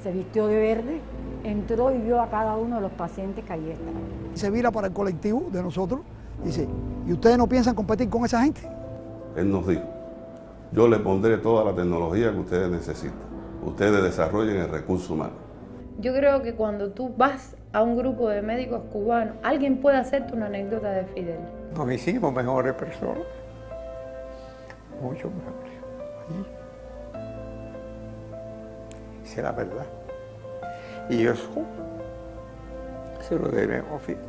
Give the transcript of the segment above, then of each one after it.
se vistió de verde, entró y vio a cada uno de los pacientes que allí estaban. Se vira para el colectivo de nosotros y dice, ¿y ustedes no piensan competir con esa gente? Él nos dijo, yo le pondré toda la tecnología que ustedes necesitan. Ustedes desarrollen el recurso humano. Yo creo que cuando tú vas a un grupo de médicos cubanos, alguien puede hacerte una anécdota de Fidel. Nos hicimos mejores personas, mucho mejores. Esa es la verdad. Y eso se lo debemos a Fidel.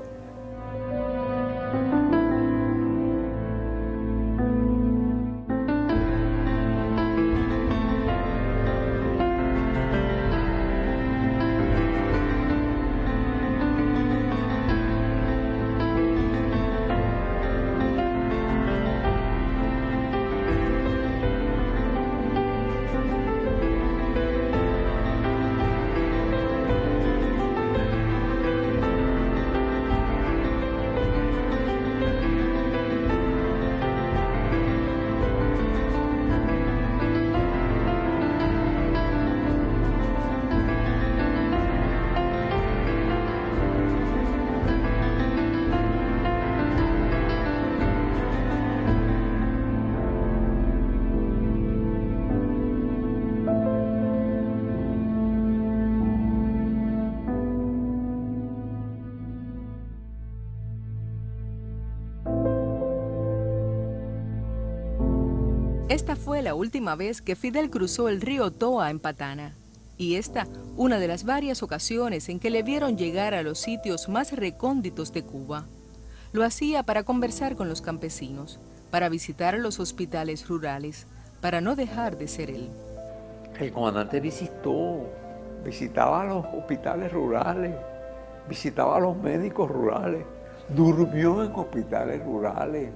Esta fue la última vez que Fidel cruzó el río Toa en Patana, y esta una de las varias ocasiones en que le vieron llegar a los sitios más recónditos de Cuba. Lo hacía para conversar con los campesinos, para visitar los hospitales rurales, para no dejar de ser él. El comandante visitaba los hospitales rurales, visitaba a los médicos rurales, durmió en hospitales rurales.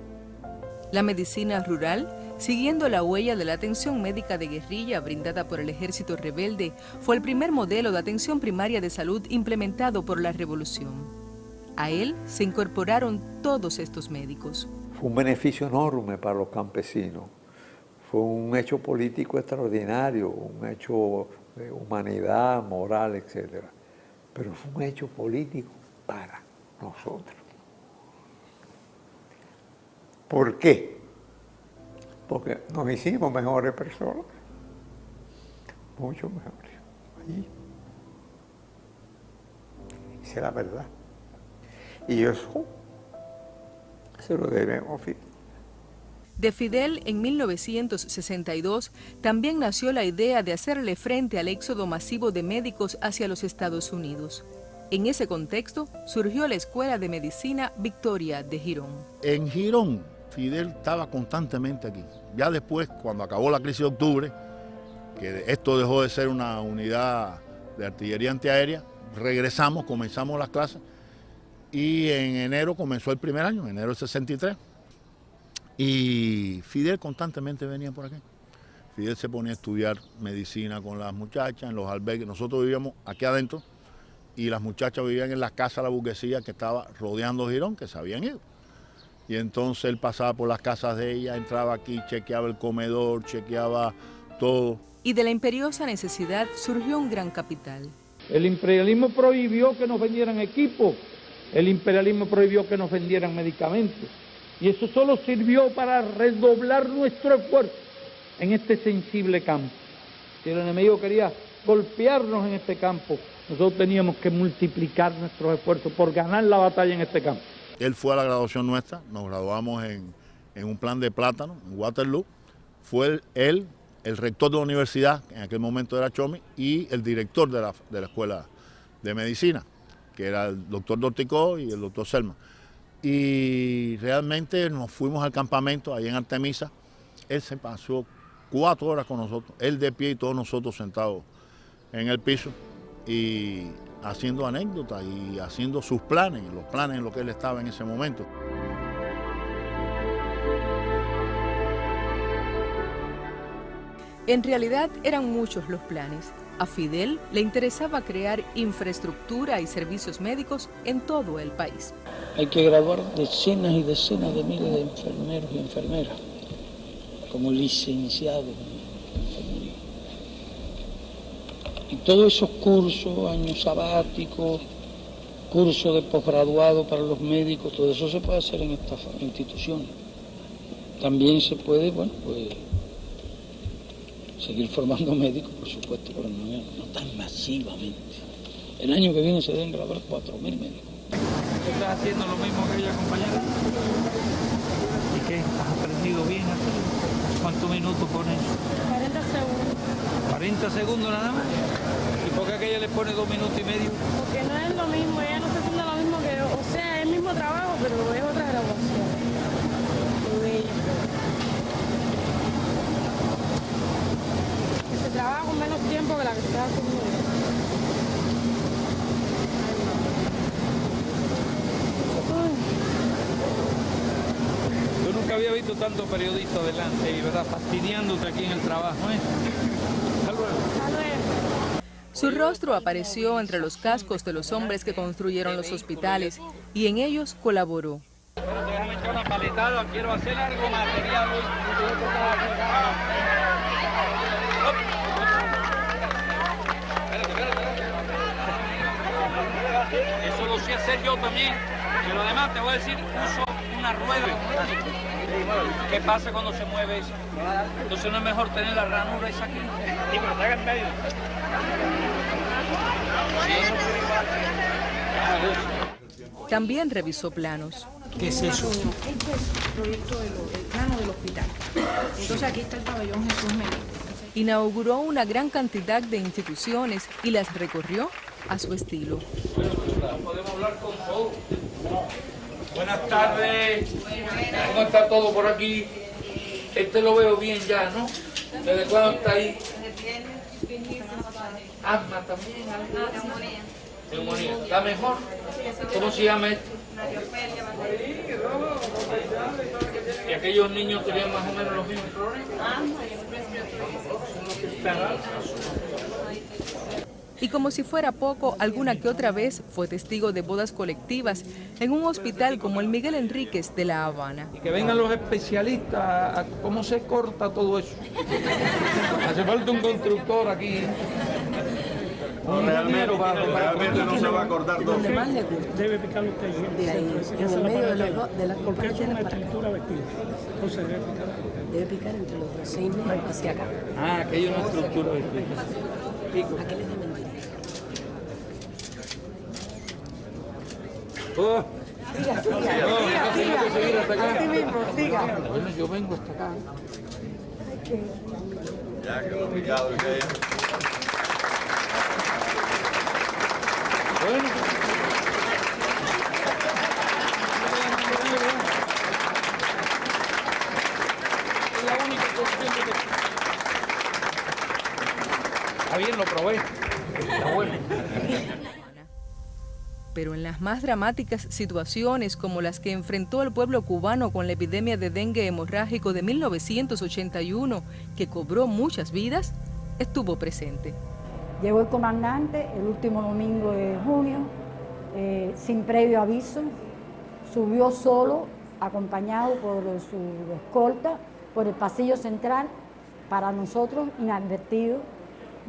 La medicina rural, siguiendo la huella de la atención médica de guerrilla brindada por el ejército rebelde, fue el primer modelo de atención primaria de salud implementado por la revolución. A él se incorporaron todos estos médicos. Fue un beneficio enorme para los campesinos. Fue un hecho político extraordinario, un hecho de humanidad, moral, etc. Pero fue un hecho político para nosotros. ¿Por qué? Porque nos hicimos mejores personas, mucho mejores. Esa es la verdad. Y eso se lo debemos a Fidel. De Fidel, en 1962, también nació la idea de hacerle frente al éxodo masivo de médicos hacia los Estados Unidos. En ese contexto, surgió la Escuela de Medicina Victoria de Girón. En Girón, Fidel estaba constantemente aquí. Ya después, cuando acabó la crisis de octubre, que esto dejó de ser una unidad de artillería antiaérea, regresamos, comenzamos las clases y en enero comenzó el primer año, enero del 63. Y Fidel constantemente venía por aquí. Fidel se ponía a estudiar medicina con las muchachas en los albergues. Nosotros vivíamos aquí adentro y las muchachas vivían en la casa de la burguesía que estaba rodeando Girón, que se habían ido. Y entonces él pasaba por las casas de ella, entraba aquí, chequeaba el comedor, chequeaba todo. Y de la imperiosa necesidad surgió un gran capital. El imperialismo prohibió que nos vendieran equipos, el imperialismo prohibió que nos vendieran medicamentos. Y eso solo sirvió para redoblar nuestro esfuerzo en este sensible campo. Si el enemigo quería golpearnos en este campo, nosotros teníamos que multiplicar nuestros esfuerzos por ganar la batalla en este campo. Él fue a la graduación nuestra, nos graduamos en un plan de plátano, en Waterloo. Fue él, el rector de la universidad, en aquel momento era Chomi, y el director de la escuela de medicina, que era el doctor Dorticó y el doctor Selma. Y realmente nos fuimos al campamento, ahí en Artemisa. Él se pasó 4 horas con nosotros, él de pie y todos nosotros sentados en el piso, y haciendo anécdotas y haciendo sus planes, los planes en los que él estaba en ese momento. En realidad eran muchos los planes. A Fidel le interesaba crear infraestructura y servicios médicos en todo el país. Hay que graduar decenas y decenas de miles de enfermeros y enfermeras como licenciados en enfermería. Y todos esos cursos, años sabáticos, cursos de posgraduado para los médicos, todo eso se puede hacer en estas instituciones. También se puede, bueno, pues seguir formando médicos, por supuesto, pero no tan masivamente. El año que viene se deben graduar 4.000 médicos. ¿Estás haciendo lo mismo que ella, compañera? ¿Y qué? ¿Has aprendido bien a hacerlo? ¿Cuántos minutos pones? 40 segundos. 40 segundos nada más. ¿Y por qué aquella le pone 2 minutos y medio? Porque no es lo mismo, ella no está haciendo lo mismo que yo. O sea, es el mismo trabajo, pero es otra graduación. Lo de ella. Se trabaja con menos tiempo que la que está haciendo yo. Yo nunca había visto tantos periodistas delante y verdad fastidiándote aquí en el trabajo, ¿eh? Hasta luego. Hasta luego. Su rostro apareció entre los cascos de los hombres que construyeron los hospitales y en ellos colaboró. Una paletada, quiero hacer algo material hoy. Eso lo sé hacer yo también, pero además te voy a decir, uso una rueda. ¿Qué pasa cuando se mueve eso? Entonces no es mejor tener la ranura esa aquí. Sí, pero está en medio. También revisó planos. ¿Qué es eso? Este es el proyecto del plano del hospital. Entonces aquí está el pabellón Jesús Méndez. Inauguró una gran cantidad de instituciones y las recorrió a su estilo. Podemos hablar con todos. Buenas tardes. ¿Cómo está todo por aquí? Este lo veo bien ya, ¿no? ¿Desde cuándo está ahí? Asma también. Neumonía. ¿Está mejor? ¿Cómo se llama esto? ¿Y aquellos niños tenían más o menos los mismos problemas? Y como si fuera poco, alguna que otra vez fue testigo de bodas colectivas en un hospital como el Miguel Enríquez de La Habana. Y que vengan los especialistas a cómo se corta todo eso. Hace falta un constructor aquí. Realmente no se va a cortar todo. Donde más le gusta. Debe picar usted de ahí, en el medio de los dos, de las porque es una estructura vertical. Entonces debe picar entre los dos, 6 metros hacia acá. Ah, aquí hay una estructura vertical. Aquí les de mentira. Oh. Siga, Tengo que seguir hasta acá. Así mismo, siga. Bueno, yo vengo hasta acá. Ya quedó picado el que Bueno. Es la única cuestión que... Está bien, lo probé. Está bueno. Pero en las más dramáticas situaciones como las que enfrentó el pueblo cubano con la epidemia de dengue hemorrágico de 1981, que cobró muchas vidas, estuvo presente. Llegó el comandante el último domingo de junio, sin previo aviso, subió solo, acompañado por su escolta, por el pasillo central, para nosotros inadvertido,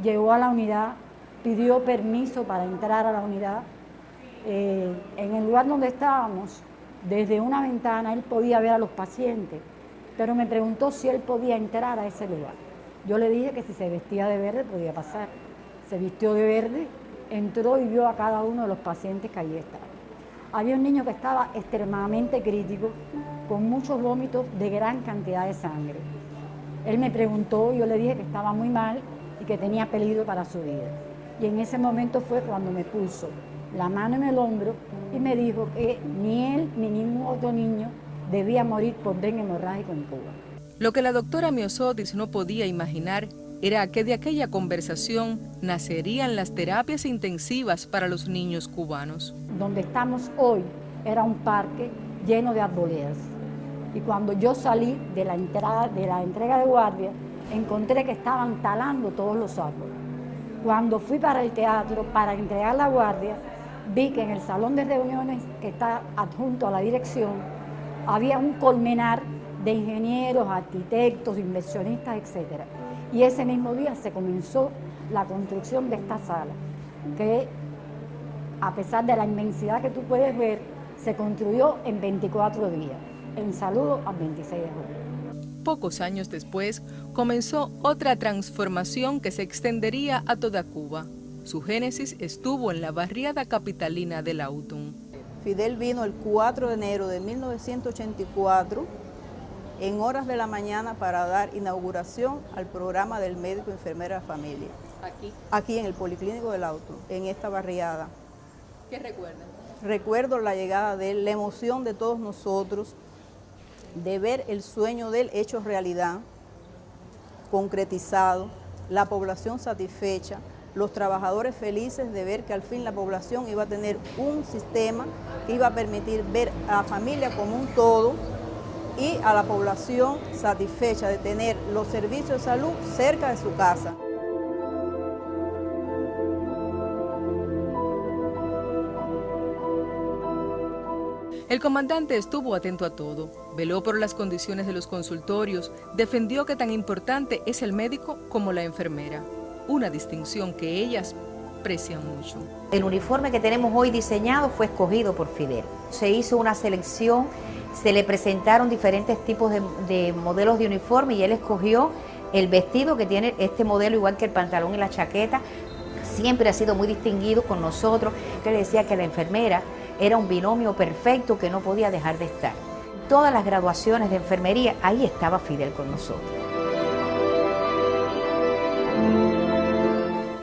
llegó a la unidad, pidió permiso para entrar a la unidad. En el lugar donde estábamos, desde una ventana, él podía ver a los pacientes, pero me preguntó si él podía entrar a ese lugar. Yo le dije que si se vestía de verde podía pasar. Se vistió de verde, entró y vio a cada uno de los pacientes que allí estaban. Había un niño que estaba extremadamente crítico, con muchos vómitos de gran cantidad de sangre. Él me preguntó, yo le dije que estaba muy mal y que tenía peligro para su vida. Y en ese momento fue cuando me puso la mano en el hombro y me dijo que ni él ni ningún otro niño debía morir por dengue hemorrágico en Cuba. Lo que la doctora Miosotis no podía imaginar era que de aquella conversación nacerían las terapias intensivas para los niños cubanos. Donde estamos hoy era un parque lleno de arboledas. Y cuando yo salí de la entrega de guardia, encontré que estaban talando todos los árboles. Cuando fui para el teatro para entregar la guardia, vi que en el salón de reuniones que está adjunto a la dirección había un colmenar de ingenieros, arquitectos, inversionistas, etc. Y ese mismo día se comenzó la construcción de esta sala, que a pesar de la inmensidad que tú puedes ver, se construyó en 24 días, en saludo al 26 de julio. Pocos años después, comenzó otra transformación que se extendería a toda Cuba. Su génesis estuvo en la barriada capitalina de Lautun. Fidel vino el 4 de enero de 1984 en horas de la mañana para dar inauguración al programa del médico enfermera de familia. Aquí en el Policlínico de Lautun, en esta barriada. ¿Qué recuerdan? Recuerdo la llegada de él, la emoción de todos nosotros, de ver el sueño de él hecho realidad, concretizado, la población satisfecha, los trabajadores felices de ver que al fin la población iba a tener un sistema que iba a permitir ver a la familia como un todo y a la población satisfecha de tener los servicios de salud cerca de su casa. El comandante estuvo atento a todo, veló por las condiciones de los consultorios, defendió que tan importante es el médico como la enfermera, una distinción que ellas aprecian mucho. El uniforme que tenemos hoy diseñado fue escogido por Fidel. Se hizo una selección, se le presentaron diferentes tipos de modelos de uniforme y él escogió el vestido que tiene este modelo, igual que el pantalón y la chaqueta. Siempre ha sido muy distinguido con nosotros. Él decía que la enfermera era un binomio perfecto que no podía dejar de estar. Todas las graduaciones de enfermería, ahí estaba Fidel con nosotros.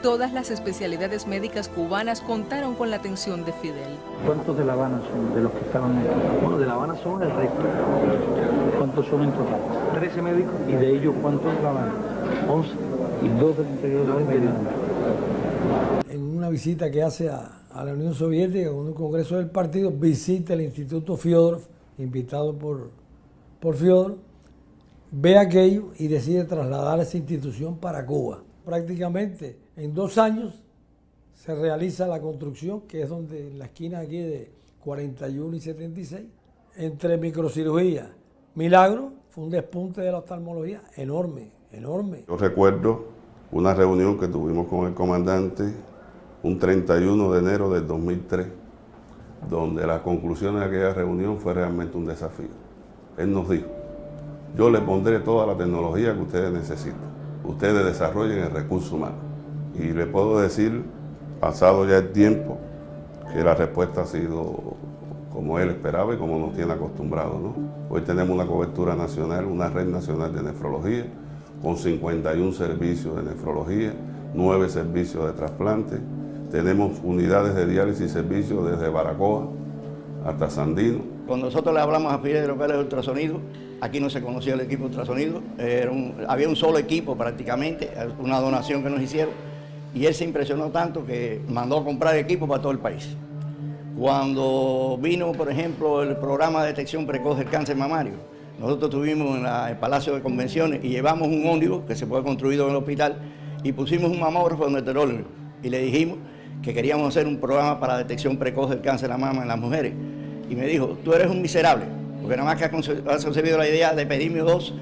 Todas las especialidades médicas cubanas contaron con la atención de Fidel. ¿Cuántos de La Habana son de los que estaban aquí? Bueno, de La Habana son el resto. ¿Cuántos son en total? 13 médicos. ¿Y de ellos cuántos de La Habana? 11. Y 2 del interior de La Habana. En una visita que hace a la Unión Soviética, con un congreso del partido, visita el Instituto Fyodorov, invitado por Fyodorov, ve aquello y decide trasladar esa institución para Cuba. Prácticamente en 2 años se realiza la construcción, que es donde en la esquina aquí de 41 y 76, entre microcirugía, Milagro, fue un despunte de la oftalmología enorme, enorme. Yo recuerdo una reunión que tuvimos con el comandante un 31 de enero del 2003, donde las conclusiones de aquella reunión fue realmente un desafío. Él nos dijo: yo le pondré toda la tecnología que ustedes necesitan, ustedes desarrollen el recurso humano. Y le puedo decir, pasado ya el tiempo, que la respuesta ha sido como él esperaba y como nos tiene acostumbrados, ¿no? Hoy tenemos una cobertura nacional, una red nacional de nefrología, con 51 servicios de nefrología, 9 servicios de trasplante. Tenemos unidades de diálisis y servicios desde Baracoa hasta Sandino. Cuando nosotros le hablamos a Fidel de lo que era el ultrasonido, aquí no se conocía el equipo de ultrasonido, había un solo equipo prácticamente, una donación que nos hicieron, y él se impresionó tanto que mandó a comprar equipo para todo el país. Cuando vino, por ejemplo, el programa de detección precoz del cáncer mamario, nosotros estuvimos en el Palacio de Convenciones y llevamos un ómnibus que se fue construido en el hospital y pusimos un mamógrafo en el heterólogo y le dijimos que queríamos hacer un programa para detección precoz del cáncer de la mama en las mujeres. Y me dijo: tú eres un miserable, porque nada más que has concebido la idea de pedirme dos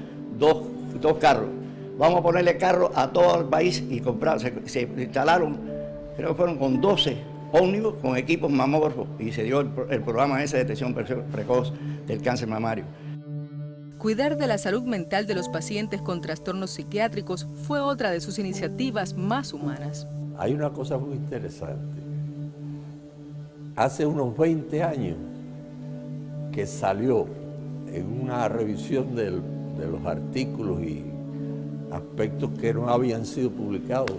carros. Vamos a ponerle carros a todo el país y comprar. Se instalaron, creo que fueron con 12 ómnibus con equipos mamógrafos y se dio el programa ese de detección precoz del cáncer mamario. Cuidar de la salud mental de los pacientes con trastornos psiquiátricos fue otra de sus iniciativas más humanas. Hay una cosa muy interesante. Hace unos 20 años que salió en una revisión de los artículos y aspectos que no habían sido publicados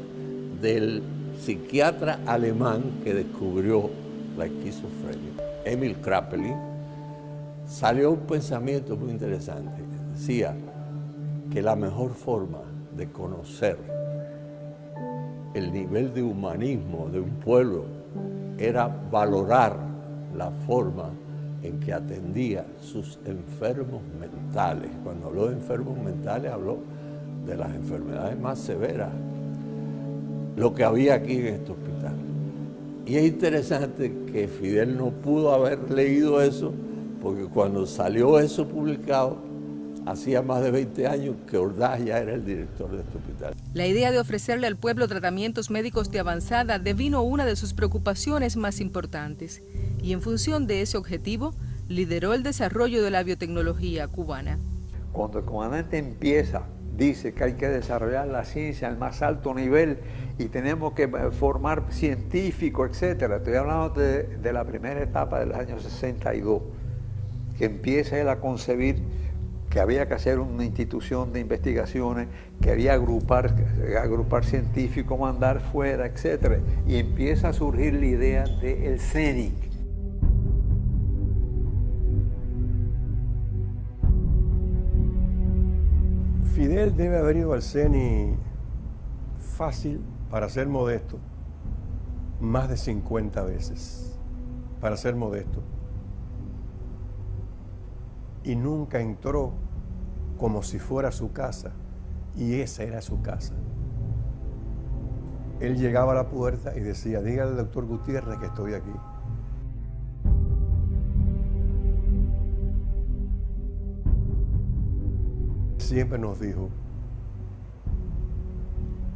del psiquiatra alemán que descubrió la esquizofrenia, Emil Kraepelin. Salió un pensamiento muy interesante. Decía que la mejor forma de conocer el nivel de humanismo de un pueblo era valorar la forma en que atendía sus enfermos mentales. Cuando habló de enfermos mentales, habló de las enfermedades más severas, lo que había aquí en este hospital. Y es interesante que Fidel no pudo haber leído eso, porque cuando salió eso publicado, hacía más de 20 años que Ordaz ya era el director de este hospital. La idea de ofrecerle al pueblo tratamientos médicos de avanzada devino una de sus preocupaciones más importantes y en función de ese objetivo lideró el desarrollo de la biotecnología cubana. Cuando el comandante dice que hay que desarrollar la ciencia al más alto nivel y tenemos que formar científicos, etc. Estoy hablando de la primera etapa de los años 62, que empieza él a concebir que había que hacer una institución de investigaciones, que había que agrupar científicos, mandar fuera, etc. Y empieza a surgir la idea del CENIC. Fidel debe haber ido al CENI fácil, para ser modesto, más de 50 veces, para ser modesto. Y nunca entró como si fuera su casa, y esa era su casa. Él llegaba a la puerta y decía, dígale al doctor Gutiérrez que estoy aquí. Siempre nos dijo,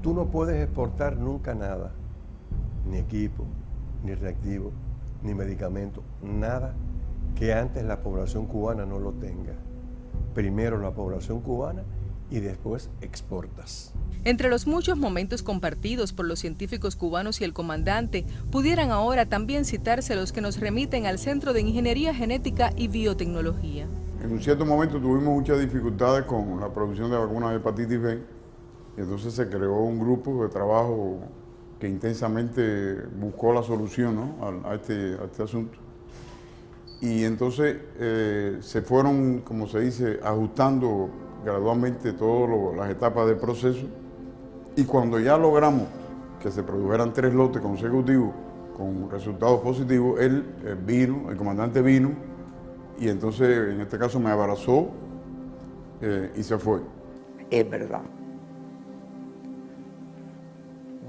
tú no puedes exportar nunca nada, ni equipo, ni reactivo, ni medicamento, nada que antes la población cubana no lo tenga. Primero la población cubana y después exportas. Entre los muchos momentos compartidos por los científicos cubanos y el comandante, pudieran ahora también citarse los que nos remiten al Centro de Ingeniería Genética y Biotecnología. En un cierto momento tuvimos muchas dificultades con la producción de vacunas de hepatitis B y entonces se creó un grupo de trabajo que intensamente buscó la solución, ¿no?, a este asunto. Y entonces se fueron, como se dice, ajustando gradualmente todas las etapas del proceso y cuando ya logramos que se produjeran 3 lotes consecutivos con resultados positivos, él vino, el comandante vino, y entonces, en este caso, me abrazó y se fue. Es verdad.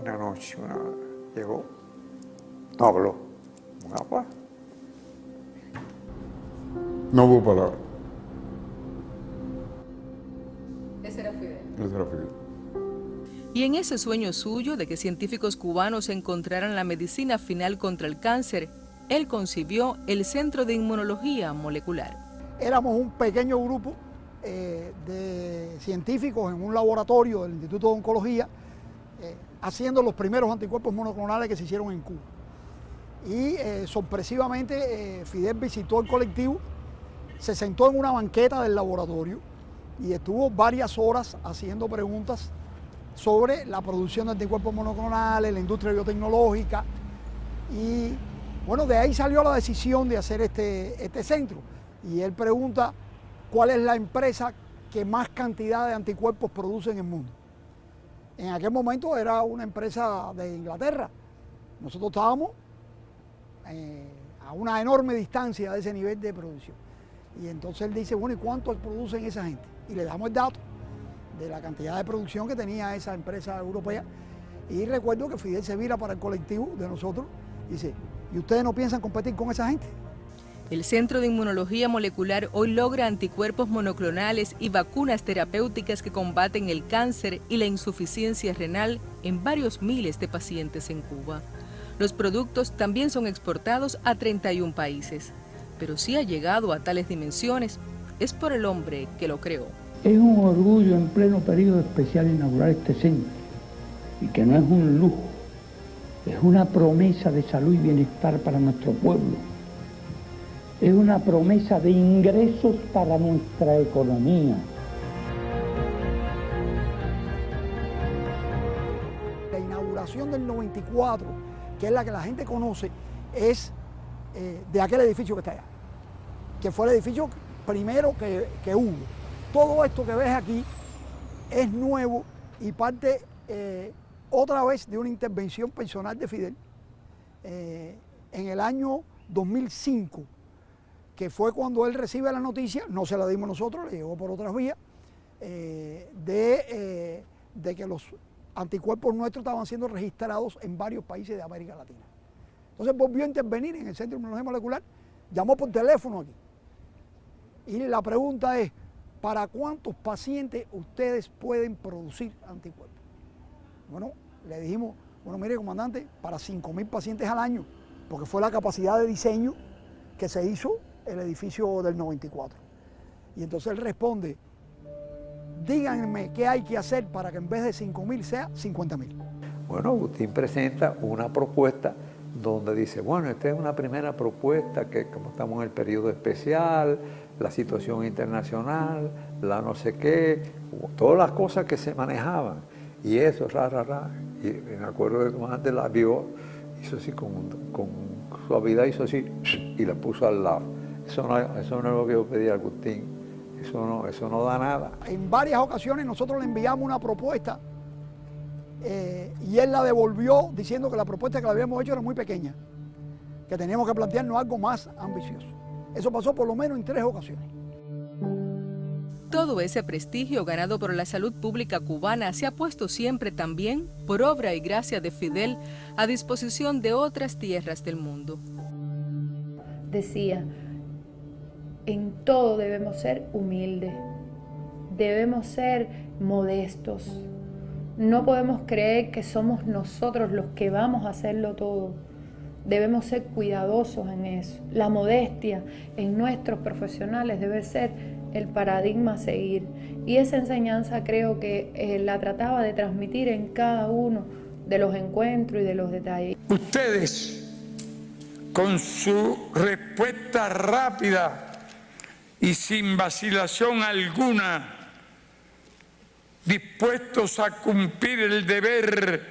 Una noche, llegó, no habló, no habló. No hubo palabra. Ese era Fidel. Ese era Fidel. Y en ese sueño suyo de que científicos cubanos encontraran la medicina final contra el cáncer, él concibió el Centro de Inmunología Molecular. Éramos un pequeño grupo de científicos en un laboratorio del Instituto de Oncología haciendo los primeros anticuerpos monoclonales que se hicieron en Cuba. Y sorpresivamente Fidel visitó el colectivo, se sentó en una banqueta del laboratorio y estuvo varias horas haciendo preguntas sobre la producción de anticuerpos monoclonales, la industria biotecnológica y bueno, de ahí salió la decisión de hacer este centro. Y él pregunta cuál es la empresa que más cantidad de anticuerpos produce en el mundo. En aquel momento era una empresa de Inglaterra. Nosotros estábamos a una enorme distancia de ese nivel de producción. Y entonces él dice, bueno, ¿y cuánto producen esa gente? Y le damos el dato de la cantidad de producción que tenía esa empresa europea. Y recuerdo que Fidel se vira para el colectivo de nosotros y dice, ¿y ustedes no piensan competir con esa gente? El Centro de Inmunología Molecular hoy logra anticuerpos monoclonales y vacunas terapéuticas que combaten el cáncer y la insuficiencia renal en varios miles de pacientes en Cuba. Los productos también son exportados a 31 países, pero si ha llegado a tales dimensiones es por el hombre que lo creó. Es un orgullo en pleno periodo especial inaugurar este centro y que no es un lujo. Es una promesa de salud y bienestar para nuestro pueblo. Es una promesa de ingresos para nuestra economía. La inauguración del 94, que es la que la gente conoce, es de aquel edificio que está allá, que fue el edificio primero que hubo. Todo esto que ves aquí es nuevo y parte otra vez de una intervención personal de Fidel en el año 2005, que fue cuando él recibe la noticia, no se la dimos nosotros, le llegó por otras vías, de que los anticuerpos nuestros estaban siendo registrados en varios países de América Latina. Entonces volvió a intervenir en el Centro de Inmunología Molecular, llamó por teléfono aquí. Y la pregunta es, ¿para cuántos pacientes ustedes pueden producir anticuerpos? Bueno, le dijimos, bueno, mire, comandante, para 5.000 pacientes al año, porque fue la capacidad de diseño que se hizo el edificio del 94. Y entonces él responde, díganme qué hay que hacer para que en vez de 5.000 sea 50.000. Bueno, Agustín presenta una propuesta donde dice, bueno, esta es una primera propuesta que como estamos en el periodo especial, la situación internacional, la no sé qué, todas las cosas que se manejaban. Y eso, y me acuerdo que el comandante la vio, hizo así con suavidad, hizo así y la puso al lado. Eso no es lo que yo pedí a Agustín, eso no da nada. En varias ocasiones nosotros le enviamos una propuesta y él la devolvió diciendo que la propuesta que le habíamos hecho era muy pequeña, que teníamos que plantearnos algo más ambicioso. Eso pasó por lo menos en 3 ocasiones. Todo ese prestigio ganado por la salud pública cubana se ha puesto siempre también, por obra y gracia de Fidel, a disposición de otras tierras del mundo. Decía, en todo debemos ser humildes, debemos ser modestos. No podemos creer que somos nosotros los que vamos a hacerlo todo. Debemos ser cuidadosos en eso. La modestia en nuestros profesionales debe ser el paradigma a seguir. Y esa enseñanza creo que la trataba de transmitir en cada uno de los encuentros y de los detalles. Ustedes, con su respuesta rápida y sin vacilación alguna, dispuestos a cumplir el deber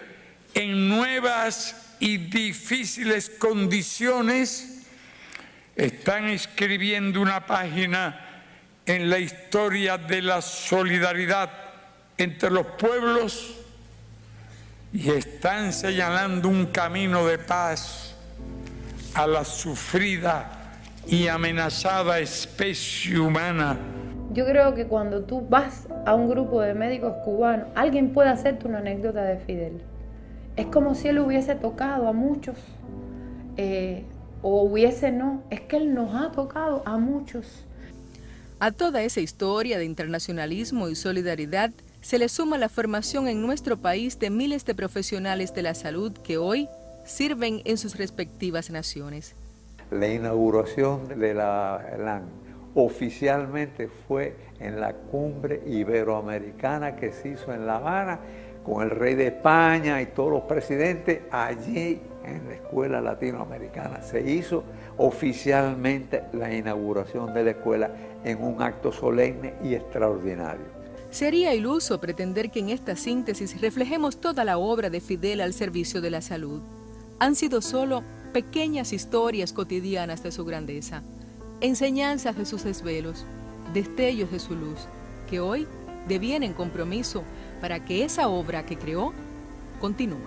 en nuevas y difíciles condiciones, están escribiendo una página en la historia de la solidaridad entre los pueblos y están señalando un camino de paz a la sufrida y amenazada especie humana. Yo creo que cuando tú vas a un grupo de médicos cubanos, alguien puede hacerte una anécdota de Fidel. Es como si él hubiese tocado a muchos, o hubiese no, es que él nos ha tocado a muchos. A toda esa historia de internacionalismo y solidaridad se le suma la formación en nuestro país de miles de profesionales de la salud que hoy sirven en sus respectivas naciones. La inauguración de la ELAN oficialmente fue en la cumbre iberoamericana que se hizo en La Habana con el rey de España y todos los presidentes allí en la escuela latinoamericana. Se hizo oficialmente la inauguración de la escuela en un acto solemne y extraordinario. Sería iluso pretender que en esta síntesis reflejemos toda la obra de Fidel al servicio de la salud. Han sido solo pequeñas historias cotidianas de su grandeza, enseñanzas de sus desvelos, destellos de su luz, que hoy devienen compromiso para que esa obra que creó continúe.